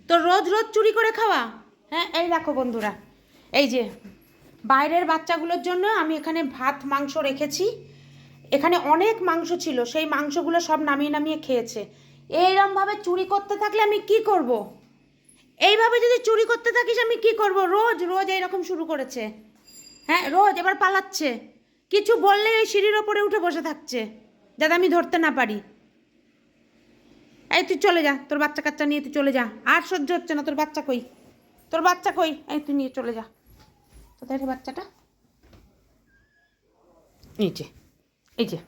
তো রোজ রোজ চুরি করে খাওয়া। হ্যাঁ, এই দেখো বন্ধুরা, এই যে বাইরের বাচ্চাগুলোর জন্য আমি এখানে ভাত মাংস রেখেছি। এখানে অনেক মাংস ছিল, সেই মাংসগুলো সব নামিয়ে নামিয়ে খেয়েছে। এইরকমভাবে চুরি করতে থাকলে আমি কি করব? এইভাবে যদি চুরি করতে থাকিস আমি কি করব? রোজ রোজ এইরকম শুরু করেছে। হ্যাঁ, রোজ এবার পালাচ্ছে। কিছু বললে ওই সিঁড়ির ওপরে উঠে বসে থাকছে যাতে আমি ধরতে না পারি। এই তুই চলে যা, তোর বাচ্চা কাচ্চা নিয়ে তুই চলে যা, আর সহ্য হচ্ছে না। তোর বাচ্চা কই? তোর বাচ্চা কই? এই তুই নিয়ে চলে যা। কোথায় রে বাচ্চাটা? এই যে, এই যে,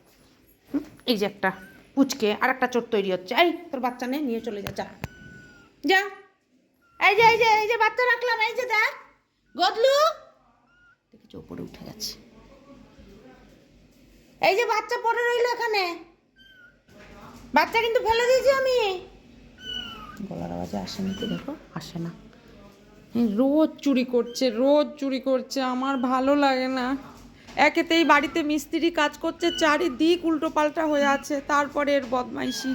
এই যে একটা পুচকে আর একটা চোর তৈরি হচ্ছে। এই তোর বাচ্চা নিয়ে চলে যা, যা যা। এই যে, এই যে, এই যে বাচ্চা রাখলাম, এই যে দেখ গদলু, দেখেছি ওপরে উঠে গেছে। এই যে বাচ্চা পড়ে রইলো এখানে, বাচ্চা কিন্তু ফেলে দিয়েছি আমি। গলার আওয়াজে আসেনি তো, দেখো আসে না। রোজ চুরি করছে, রোজ চুরি করছে, আমার ভালো লাগে না। একেতেই বাড়িতে মিস্ত্রি কাজ করছে, চারিদিক উল্টো পাল্টা হয়ে আছে, তারপরে এর বদমাইশি।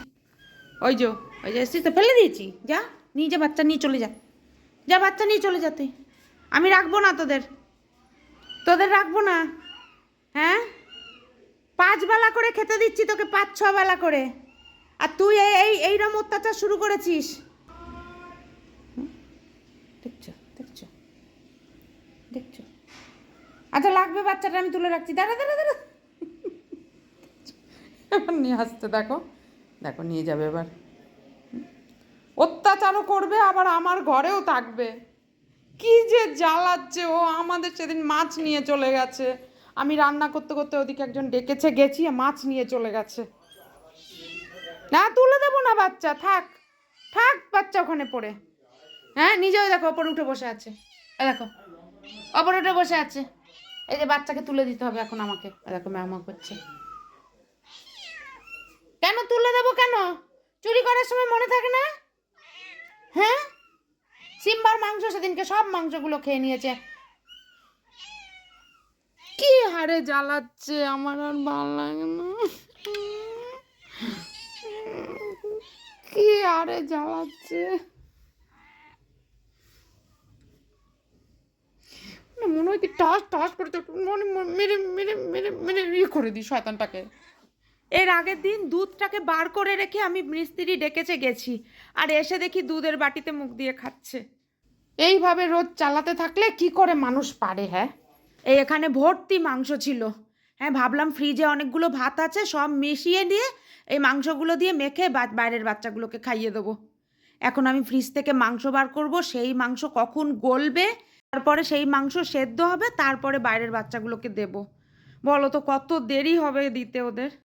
ওই যে, ওই যে এসছি তো, ফেলে দিয়েছি। যা, নিয়ে যা, বাচ্চা নিয়ে চলে যা, যা বাচ্চা নিয়ে চলে যা তুই। আমি রাখবো না তোদের, তোদের রাখবো না। হ্যাঁ, 5 বেলা করে খেতে দিচ্ছি তোকে, 5-6 বেলা করে, আর তুই এইরকম অত্যাচার শুরু করেছিস। দেখছো, দেখছো, দেখছো। আচ্ছা লাগবে বাচ্চাটা, আমি তুলে রাখছি, দাঁড়া দাঁড়া দাঁড়া। এবার নিয়ে আসতে, দেখো দেখো, নিয়ে যাবে এবার। অত্যাচারও করবে, আবার আমার ঘরেও থাকবে। কি যে জ্বালাচ্ছে ও। আমাদের সেদিন মাছ নিয়ে চলে গেছে, আমি রান্না করতে করতে ওদিকে একজন ডেকেছে, গেছি, মাছ নিয়ে চলে গেছে। না, তুলে দেবো না বাচ্চা, থাক থাক বাচ্চা ওখানে পড়ে। হ্যাঁ, নিজেও দেখো ওপরে উঠে বসে আছে, দেখো ওপরে উঠে বসে আছে। এই যে বাচ্চাকে তুলে দিতে হবে এখন আমাকে, দেখো ম্যামা করছে। কেন তুলে দেবো কেন? চুরি করার সময় মনে থাকে না? হ্যাঁ, সিম্বার মাংস সেদিনকে সব মাংসগুলো খেয়ে নিয়েছে। কি হারে জ্বালাচ্ছে, আমার আর ভালো লাগে না। কি হারে জ্বালাচ্ছে, মনে হয় কি টাস টাস করে মনে মেরে মেরে মেরে মেরে ইয়ে করে দিই শয়তানটাকে। এর আগের দিন দুধটাকে বার করে রেখে আমি মিস্ত্রি ডেকেছে গেছি, আর এসে দেখি দুধের বাটিতে মুখ দিয়ে খাচ্ছে। এইভাবে রোজ চালাতে থাকলে কি করে মানুষ পারে? হ্যাঁ, এই এখানে ভর্তি মাংস ছিল। হ্যাঁ, ভাবলাম ফ্রিজে অনেকগুলো ভাত আছে, সব মিশিয়ে দিয়ে এই মাংসগুলো দিয়ে মেখে বাইরের বাচ্চাগুলোকে খাইয়ে দেবো। এখন আমি ফ্রিজ থেকে মাংস বার করব, সেই মাংস কখন গলবে, তারপরে সেই মাংস সেদ্ধ হবে, তারপরে বাইরের বাচ্চাগুলোকে দেব। বলো তো কত দেরি হবে দিতে ওদের।